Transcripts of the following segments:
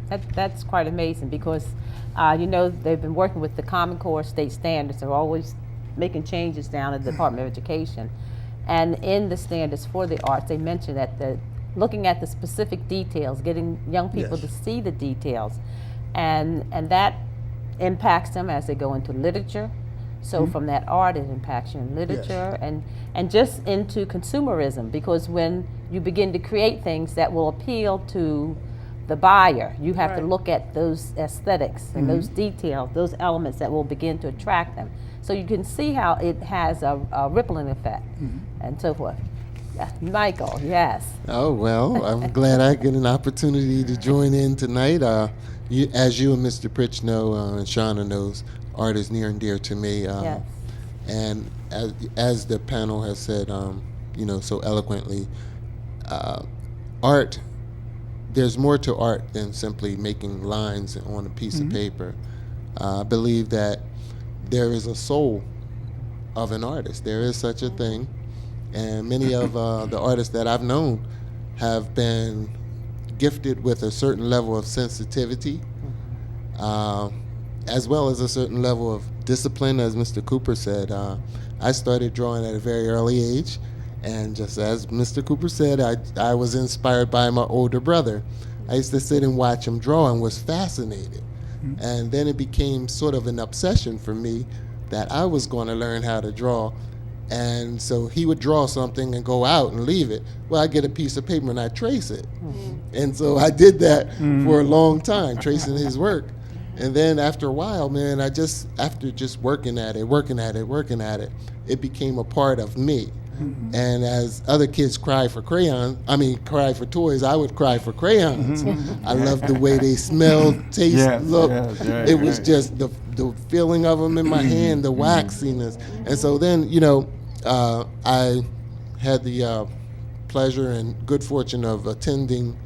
That's quite amazing because, they've been working with the Common Core state standards. They're always making changes down at the Department of Education. And in the standards for the arts, they mention that looking at the specific details, getting young people to see the details, and that impacts them as they go into literature. So from that art, it impacts you in literature and just into consumerism, because when you begin to create things that will appeal to the buyer, you have to look at those aesthetics and those details, those elements that will begin to attract them. So you can see how it has a rippling effect and so forth. Michael, yes. Oh, well, I'm glad I get an opportunity to join in tonight. As you and Mr. Pritchett know, and Shauna knows, art is near and dear to me. Yes. And as the panel has said, so eloquently, art, there's more to art than simply making lines on a piece of paper. I believe that there is a soul of an artist. There is such a thing. And many of the artists that I've known have been gifted with a certain level of sensitivity, as well as a certain level of discipline, as Mr. Cooper said. I started drawing at a very early age, and just as Mr. Cooper said, I was inspired by my older brother. I used to sit and watch him draw and was fascinated. And then it became sort of an obsession for me that I was going to learn how to draw. And so he would draw something and go out and leave it. Well, I get a piece of paper and I trace it. And so I did that for a long time, tracing his work. And then after a while, man, after just working at it, it became a part of me. And as other kids cry for toys, I would cry for crayons. I loved the way they smelled, taste, looked. It was just the feeling of them in my hand, the waxiness. And so then, I had the pleasure and good fortune of attending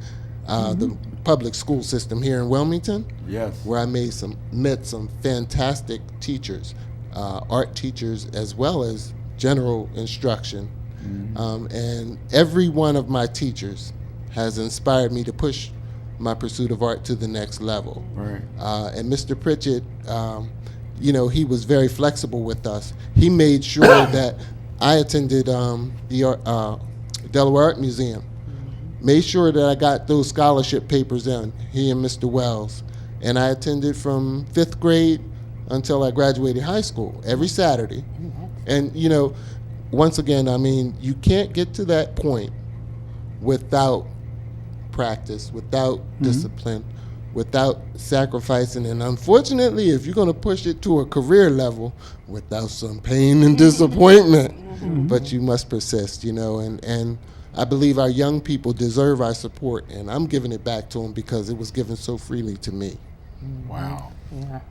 the public school system here in Wilmington, where I met some fantastic teachers, art teachers as well as general instruction. And every one of my teachers has inspired me to push my pursuit of art to the next level. And Mr. Pritchett, he was very flexible with us. He made sure that I attended the Delaware Art Museum, made sure that I got those scholarship papers in, he and Mr. Wells. And I attended from 5th grade until I graduated high school every Saturday. And, once again, you can't get to that point without practice, without discipline, without sacrificing. And unfortunately, if you're going to push it to a career level, without some pain and disappointment, but you must persist, and I believe our young people deserve our support, and I'm giving it back to them because it was given so freely to me. Wow. Yeah.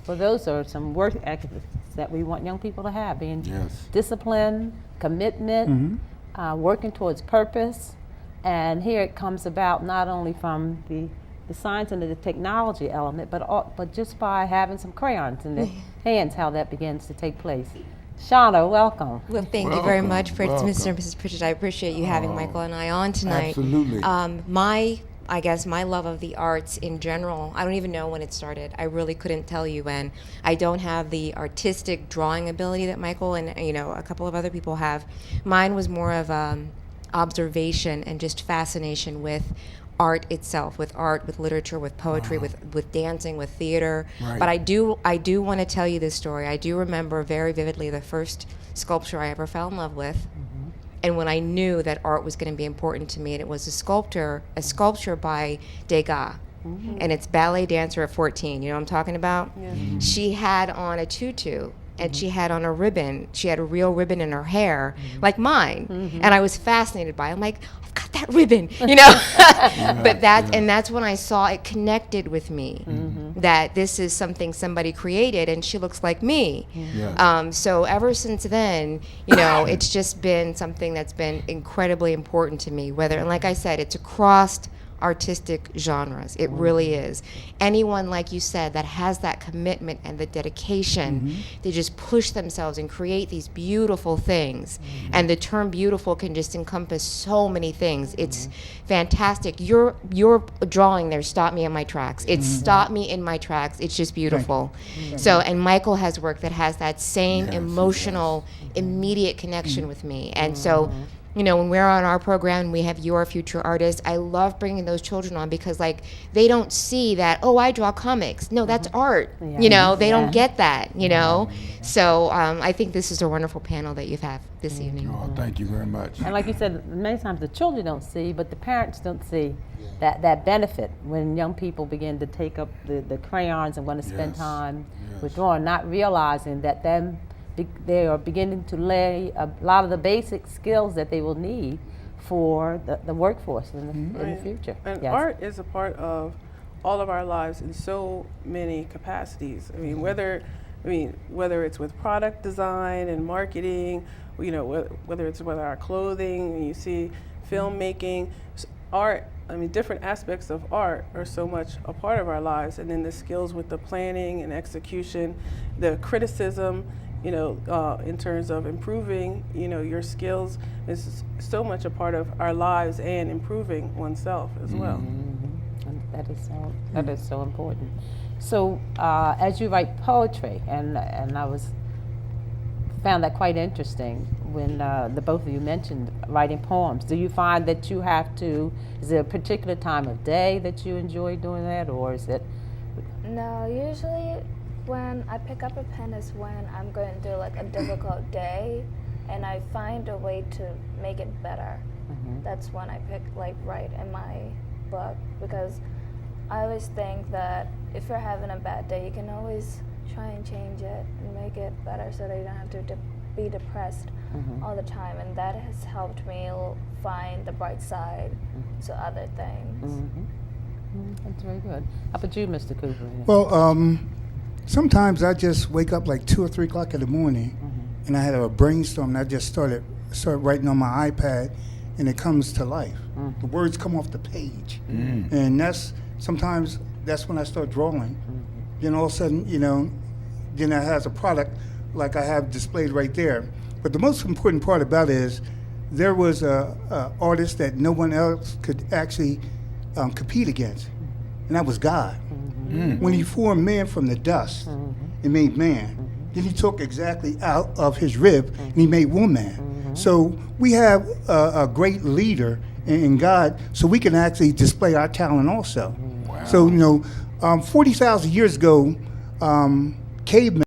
Well, those are some work ethics that we want young people to have, being discipline, commitment, working towards purpose. And here it comes about not only from the science and the technology element, but just by having some crayons in their hands, how that begins to take place. Shauna, welcome. Well, thank you very much, Mr. and Mrs. Pritchett. I appreciate you having Michael and I on tonight. Absolutely. I guess my love of the arts in general, I don't even know when it started. I really couldn't tell you when. I don't have the artistic drawing ability that Michael and a couple of other people have. Mine was more of observation and just fascination with art itself, with literature, with poetry, with dancing, with theater. But I do want to tell you this story. I do remember very vividly the first sculpture I ever fell in love with. And when I knew that art was going to be important to me, and it was a sculpture by Degas, and it's Ballet Dancer at 14. You know what I'm talking about? She had on a tutu, and she had on a ribbon. She had a real ribbon in her hair, like mine. And I was fascinated by it. I'm like, I've got that ribbon, But that's when I saw it connected with me, that this is something somebody created, and she looks like me. So ever since then, it's just been something that's been incredibly important to me. And like I said, it's across artistic genres. It really is. Anyone, like you said, that has that commitment and the dedication, they just push themselves and create these beautiful things. And the term beautiful can just encompass so many things. It's fantastic. Your drawing there stopped me in my tracks. It stopped me in my tracks. It's just beautiful. So, and Michael has work that has that same emotional, immediate connection with me. And so, you know, when we're on our program, we have Your Future Artists. I love bringing those children on because, like, they don't see that, oh, I draw comics. No, that's art. You know, they don't get that, you know. So I think this is a wonderful panel that you've had this evening. Oh, thank you very much. And like you said, many times the children don't see, but the parents don't see that benefit when young people begin to take up the crayons and want to spend time with drawing, not realizing that they are beginning to lay a lot of the basic skills that they will need for the workforce in the future. And art is a part of all of our lives in so many capacities. I mean, whether it's with product design and marketing, you know, whether it's with our clothing, you see filmmaking, art. I mean, different aspects of art are so much a part of our lives, and then the skills with the planning and execution, the criticism, you know, in terms of improving, you know, your skills is so much a part of our lives and improving oneself as well. And that is so important. So as you write poetry, and I found that quite interesting when the both of you mentioned writing poems. Do you find that you have to, is there a particular time of day that you enjoy doing that, or is it? No, usually when I pick up a pen is when I'm going through like a difficult day and I find a way to make it better. That's when I write in my book, because I always think that if you're having a bad day, you can always try and change it and make it better so that you don't have to be depressed all the time. And that has helped me find the bright side to other things. That's very good. How about you, Mr. Cooper? Well, sometimes I just wake up like 2 or 3 o'clock in the morning, and I had a brainstorm, and I just start writing on my iPad, and it comes to life. The words come off the page, and sometimes that's when I start drawing. Then all of a sudden, you know, then it has a product like I have displayed right there. But the most important part about it is there was a artist that no one else could actually compete against, and that was God. When he formed man from the dust and made man, then he took exactly out of his rib and he made woman. So we have a great leader in God, so we can actually display our talent also. So, you know, 40,000 years ago, cavemen